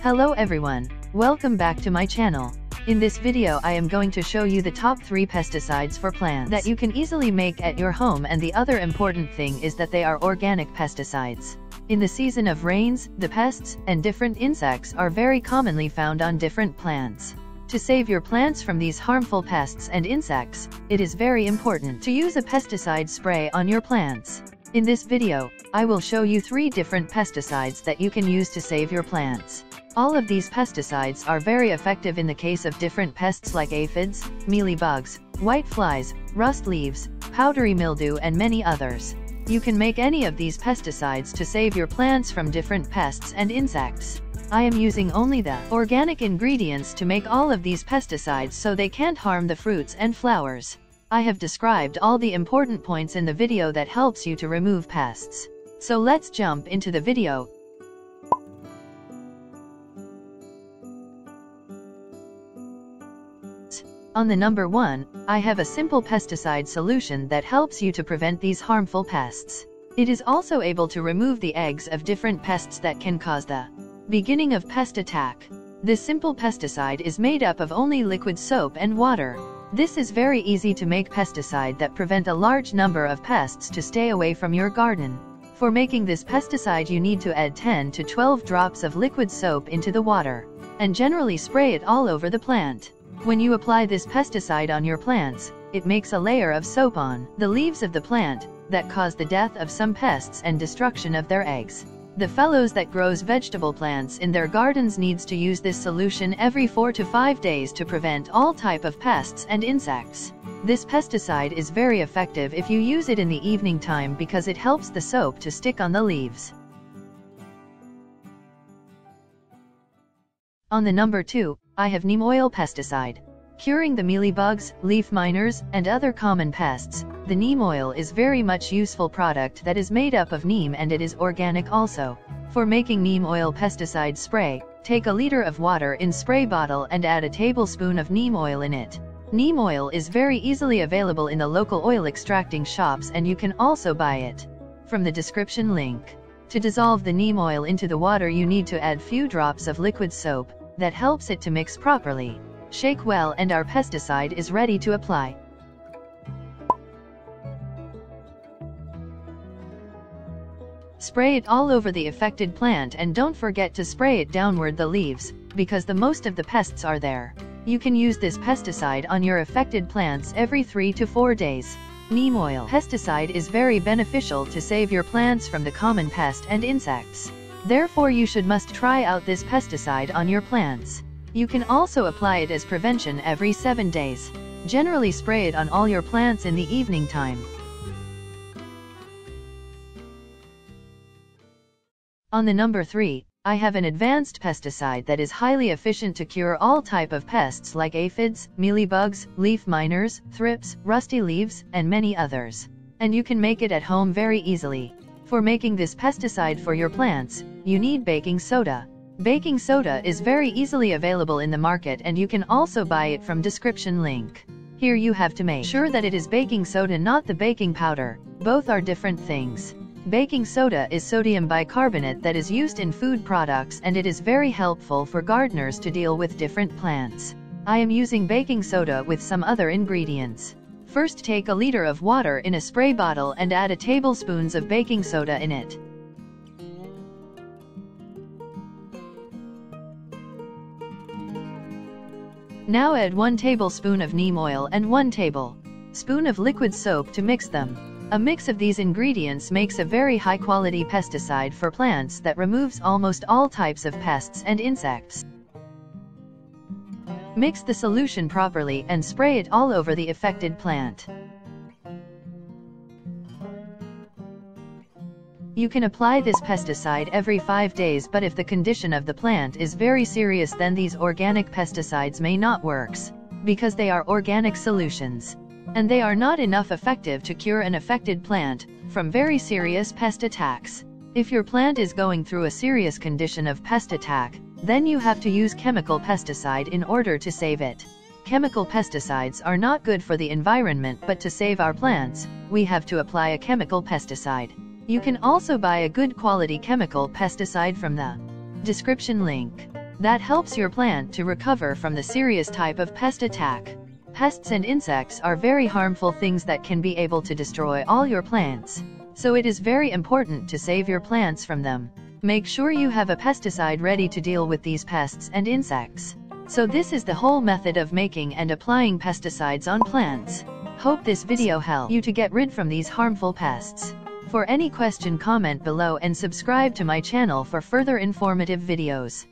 Hello everyone, welcome back to my channel. In this video I am going to show you the top 3 pesticides for plants that you can easily make at your home, and the other important thing is that they are organic pesticides. In the season of rains, the pests and different insects are very commonly found on different plants. To save your plants from these harmful pests and insects, it is very important to use a pesticide spray on your plants. In this video, I will show you 3 different pesticides that you can use to save your plants. All of these pesticides are very effective in the case of different pests like aphids, mealybugs, whiteflies, rust leaves, powdery mildew and many others. You can make any of these pesticides to save your plants from different pests and insects. I am using only the organic ingredients to make all of these pesticides so they can't harm the fruits and flowers. I have described all the important points in the video that helps you to remove pests. So let's jump into the video. On the number 1, I have a simple pesticide solution that helps you to prevent these harmful pests. It is also able to remove the eggs of different pests that can cause the beginning of pest attack. This simple pesticide is made up of only liquid soap and water. This is very easy to make pesticide that prevent a large number of pests to stay away from your garden. For making this pesticide you need to add 10 to 12 drops of liquid soap into the water, and generally spray it all over the plant. When you apply this pesticide on your plants, it makes a layer of soap on the leaves of the plant that cause the death of some pests and destruction of their eggs. The fellows that grows vegetable plants in their gardens needs to use this solution every 4 to 5 days to prevent all type of pests and insects. This pesticide is very effective if you use it in the evening time because it helps the soap to stick on the leaves. On the number 2, I have Neem Oil Pesticide. Curing the mealybugs, leaf miners, and other common pests, the neem oil is very much useful product that is made up of neem, and it is organic also. For making Neem Oil Pesticide Spray, take a liter of water in spray bottle and add a tablespoon of neem oil in it. Neem oil is very easily available in the local oil extracting shops, and you can also buy it from the description link. To dissolve the neem oil into the water you need to add few drops of liquid soap that helps it to mix properly. Shake well and our pesticide is ready to apply. Spray it all over the affected plant, and don't forget to spray it downward the leaves, because the most of the pests are there. You can use this pesticide on your affected plants every 3 to 4 days. Neem oil pesticide is very beneficial to save your plants from the common pest and insects. Therefore you must try out this pesticide on your plants. You can also apply it as prevention every 7 days. Generally spray it on all your plants in the evening time. On the number 3, I have an advanced pesticide that is highly efficient to cure all type of pests like aphids, mealybugs, leaf miners, thrips, rusty leaves, and many others. And you can make it at home very easily. For making this pesticide for your plants, you need baking soda. Baking soda is very easily available in the market, and you can also buy it from description link. Here you have to make sure that it is baking soda, not the baking powder. Both are different things. Baking soda is sodium bicarbonate that is used in food products, and it is very helpful for gardeners to deal with different plants. I am using baking soda with some other ingredients. First, take a liter of water in a spray bottle and add a tablespoon of baking soda in it. Now add 1 tablespoon of neem oil and 1 tablespoon of liquid soap to mix them. A mix of these ingredients makes a very high quality pesticide for plants that removes almost all types of pests and insects. Mix the solution properly and spray it all over the affected plant. You can apply this pesticide every 5 days, but if the condition of the plant is very serious, then these organic pesticides may not work, because they are organic solutions, and they are not enough effective to cure an affected plant from very serious pest attacks. If your plant is going through a serious condition of pest attack, then you have to use chemical pesticide in order to save it. Chemical pesticides are not good for the environment, but to save our plants, we have to apply a chemical pesticide. You can also buy a good quality chemical pesticide from the description link. That helps your plant to recover from the serious type of pest attack. Pests and insects are very harmful things that can be able to destroy all your plants. So it is very important to save your plants from them. Make sure you have a pesticide ready to deal with these pests and insects. So this is the whole method of making and applying pesticides on plants. Hope this video helped you to get rid from these harmful pests. For any question, comment below and subscribe to my channel for further informative videos.